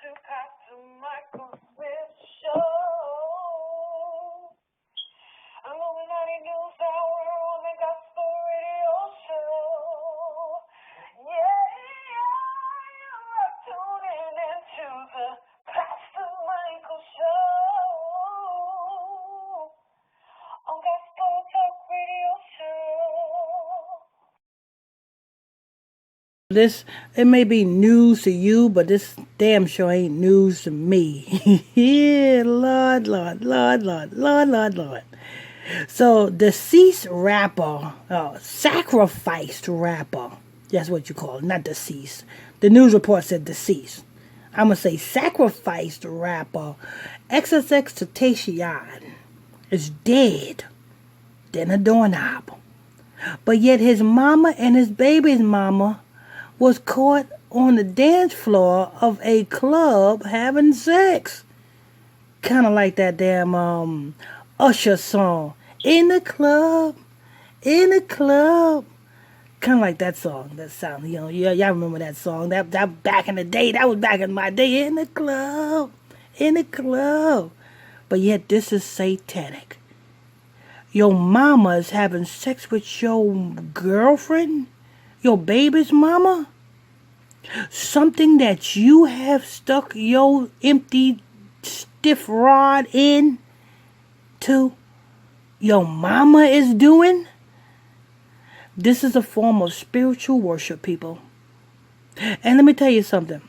Pastor Michael Smith show. I'm Illuminati News Hour on the Gospel Radio Show. You're tuning into the Pastor Michael Show on Gospel Talk Radio Show. It may be news to you, but this damn sure ain't news to me. Yeah, Lord. So, deceased rapper, sacrificed rapper, that's what you call it, not deceased. The news report said deceased. I'm going to say sacrificed rapper XXX Tentacion is dead than a doorknob. But yet his mama and his baby's mama was caught on the dance floor of a club having sex. Kind of like that damn Usher song. In the club. Kind of like that song. That sound, y'all remember that song. That back in the day. That was back in my day. In the club. But yet this is satanic. Your mama is having sex with your girlfriend? Your baby's mama? Something that you have stuck your empty stiff rod in to your mama is doing? This is a form of spiritual worship, people. And let me tell you something.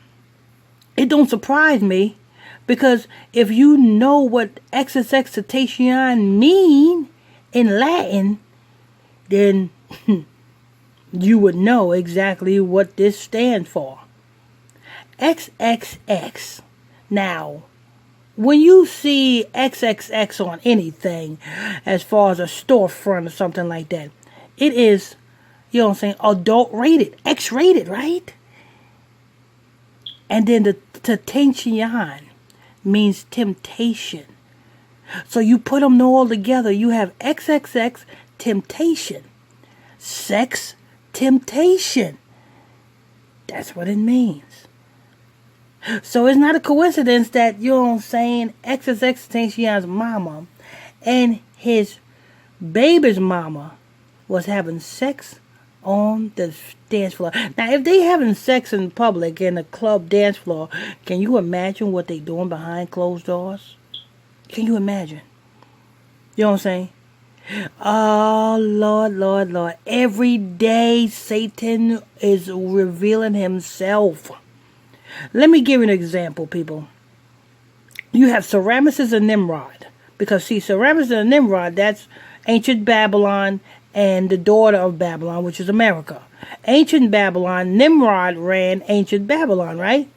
It don't surprise me, because if you know what XXX Tentacion mean in Latin, then you would know exactly what this stands for. XXX. Now, when you see XXX on anything, as far as a storefront or something like that, it is, you know what I'm saying, adult rated, X rated, right? And then the Tentacion means temptation. So you put them all together, you have XXX temptation. Sex temptation. That's what it means. So it's not a coincidence that, you know what I'm saying, XXX Tentacion's mama and his baby's mama was having sex on the dance floor. Now, if they having sex in public in a club dance floor, can you imagine what they doing behind closed doors? Can you imagine? You know what I'm saying? Oh, Lord. Every day Satan is revealing himself. Let me give you an example, people. You have Semiramis and Nimrod. Because, see, Semiramis and Nimrod, that's ancient Babylon and the daughter of Babylon, which is America. Ancient Babylon, Nimrod ran ancient Babylon, right?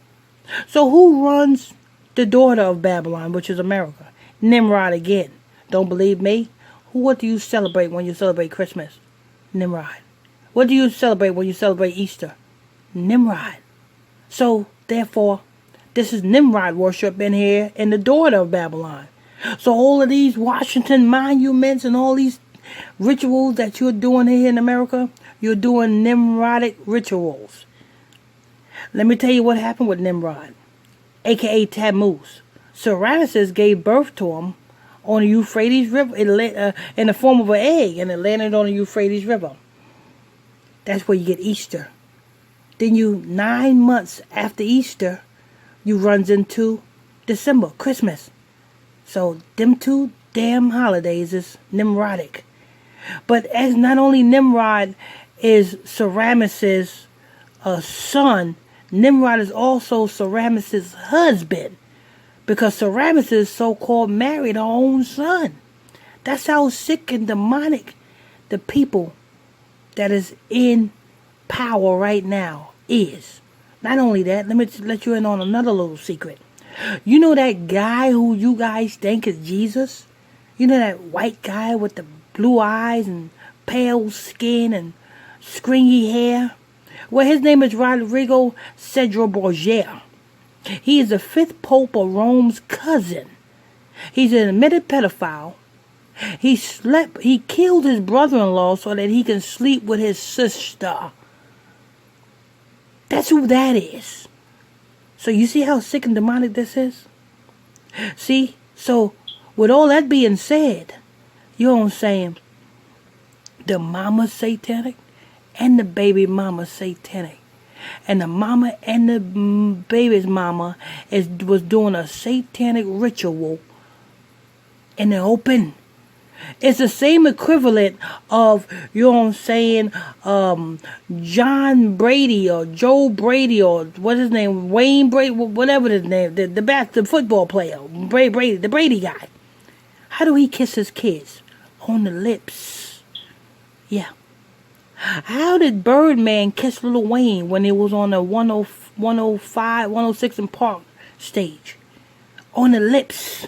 So who runs the daughter of Babylon, which is America? Nimrod again. Don't believe me? What do you celebrate when you celebrate Christmas? Nimrod. What do you celebrate when you celebrate Easter? Nimrod. So, therefore, this is Nimrod worship in here in the daughter of Babylon. So all of these Washington monuments and all these rituals that you're doing here in America, you're doing Nimrodic rituals. Let me tell you what happened with Nimrod, a.k.a. Tammuz. So Ramesses gave birth to him on the Euphrates River in the form of an egg, and it landed on the Euphrates River. That's where you get Easter. Then 9 months after Easter, you runs into December, Christmas. So them two damn holidays is Nimrodic. But as not only Nimrod is Semiramis' son, Nimrod is also Semiramis' husband. Because Semiramis so-called married her own son. That's how sick and demonic the people that is in power right now is. Not only that, let me let you in on another little secret. You know that guy who you guys think is Jesus? You know that white guy with the blue eyes and pale skin and stringy hair? Well, his name is Rodrigo Cedro Borgia. He is the 5th Pope of Rome's cousin. He's an admitted pedophile. He killed his brother-in-law so that he can sleep with his sister. That's who that is. So you see how sick and demonic this is? See? So with all that being said, you know what I'm saying? The mama's satanic and the baby mama's satanic. And the mama and the baby's mama was doing a satanic ritual in the open. It's the same equivalent of, you know what I'm saying, John Brady or Joe Brady or what's his name, Wayne Brady, whatever his name, the football player, Brady, the Brady guy. How do he kiss his kids? On the lips. Yeah. How did Birdman kiss Lil Wayne when it was on the 105, 106 and Park stage? On the lips.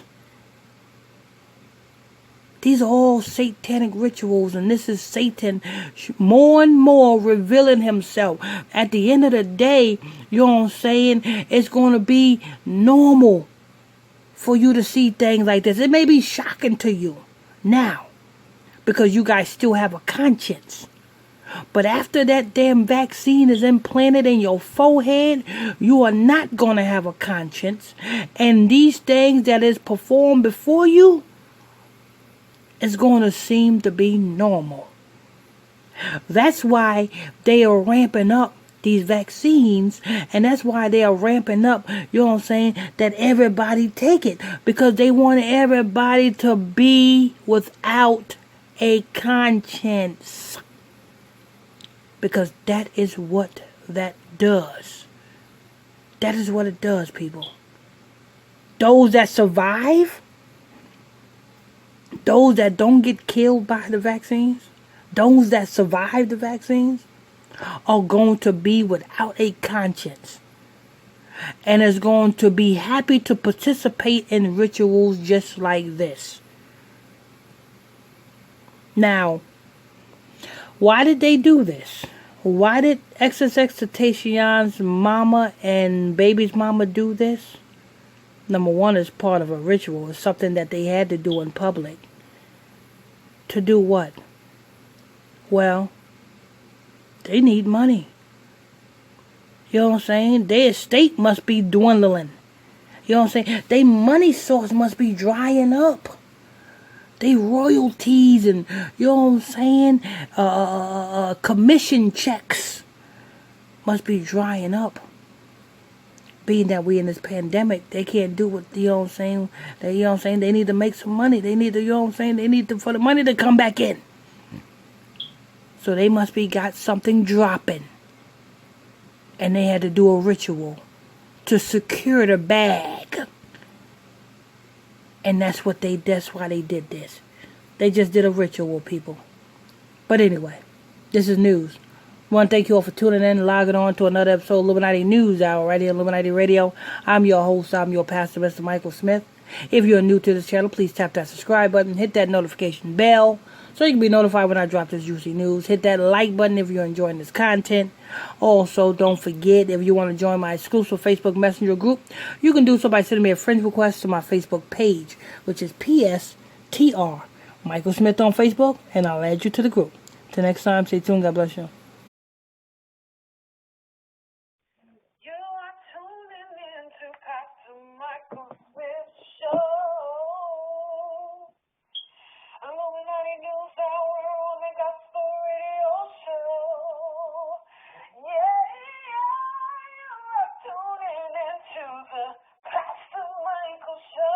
These are all satanic rituals, and this is Satan more and more revealing himself. At the end of the day, you know what I'm saying, it's going to be normal for you to see things like this. It may be shocking to you now because you guys still have a conscience. But after that damn vaccine is implanted in your forehead, you are not going to have a conscience. And these things that is performed before you is going to seem to be normal. That's why they are ramping up these vaccines, and that's why they are ramping up, you know what I'm saying, that everybody take it, because they want everybody to be without a conscience, because that is what that does. That is what it does, people. Those that survive, those that don't get killed by the vaccines, those that survive the vaccines, are going to be without a conscience and is going to be happy to participate in rituals just like this. Now, why did they do this? Why did Tentacion's mama and baby's mama do this? Number one, is part of a ritual. It's something that they had to do in public. To do what? Well, they need money. You know what I'm saying? Their estate must be dwindling. You know what I'm saying? Their money source must be drying up. They royalties and, you know what I'm saying, commission checks must be drying up. Being that we in this pandemic, they can't do what, you know what I'm saying, they need to make some money. They need to, you know what I'm saying, they need to, for the money to come back in. So they must be got something dropping. And they had to do a ritual to secure the bag. And that's why they did this. They just did a ritual, people. But anyway, this is news. I want to thank you all for tuning in and logging on to another episode of Illuminati News Hour right here on Illuminati Radio. I'm your host, I'm your pastor, Mr. Michael Smith. If you're new to this channel, please tap that subscribe button, hit that notification bell so you can be notified when I drop this juicy news. Hit that like button if you're enjoying this content. Also, don't forget, if you want to join my exclusive Facebook Messenger group, you can do so by sending me a friend request to my Facebook page, which is PSTR Michael Smith on Facebook, and I'll add you to the group. Till next time, stay tuned. God bless you. You are tuning in to Pastor Michael Smith Show. Illuminati News Hour on the Gospel Radio Show. Yeah, you are tuning into the Pastor Michael Show.